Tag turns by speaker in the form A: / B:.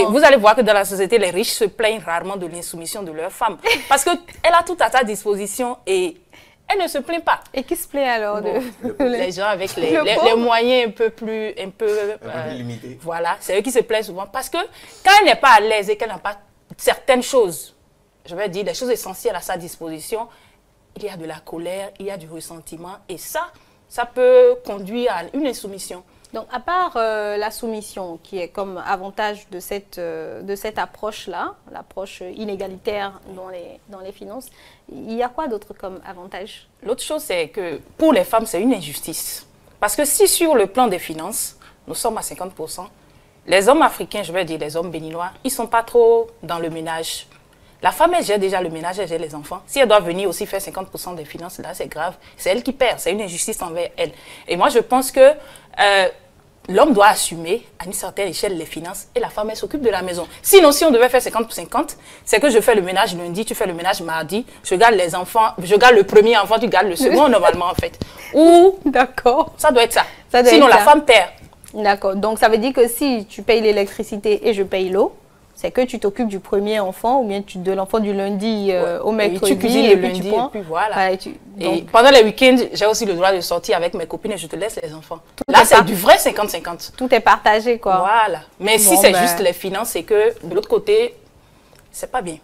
A: Et vous allez voir que dans la société, les riches se plaignent rarement de l'insoumission de leurs femmes. Parce qu'elle a tout à sa disposition et elle ne se plaint pas.
B: Et qui se plaît alors
A: les gens avec les moyens un peu plus limités. Voilà, c'est eux qui se plaignent souvent. Parce que quand elle n'est pas à l'aise et qu'elle n'a pas certaines choses, je vais dire des choses essentielles à sa disposition, il y a de la colère, il y a du ressentiment et ça peut conduire à une insoumission.
B: Donc, à part la soumission, qui est comme avantage de cette approche-là, l'approche inégalitaire dans les finances, il y a quoi d'autre comme avantage?
A: L'autre chose, c'est que pour les femmes, c'est une injustice. Parce que si sur le plan des finances, nous sommes à 50%, les hommes africains, je vais dire les hommes béninois, ils ne sont pas trop dans le ménage. La femme, elle gère déjà le ménage, elle gère les enfants. Si elle doit venir aussi faire 50% des finances, là, c'est grave. C'est elle qui perd, c'est une injustice envers elle. Et moi, je pense que l'homme doit assumer à une certaine échelle les finances et la femme, elle s'occupe de la maison. Sinon, si on devait faire 50-50, c'est que je fais le ménage lundi, tu fais le ménage mardi, je garde les enfants, je garde le premier enfant, tu gardes le second, normalement, en fait. Ou,
B: d'accord,
A: ça doit être ça. Sinon, la femme perd.
B: D'accord, donc ça veut dire que si tu payes l'électricité et je paye l'eau, c'est que tu t'occupes du premier enfant ou bien de l'enfant du lundi au mercredi.
A: Tu cuisines le lundi et puis voilà. Et pendant les week-ends, j'ai aussi le droit de sortir avec mes copines et je te laisse les enfants. Là, c'est du vrai 50-50.
B: Tout est partagé, quoi.
A: Voilà. Mais si c'est juste les finances, c'est que de l'autre côté, c'est pas bien.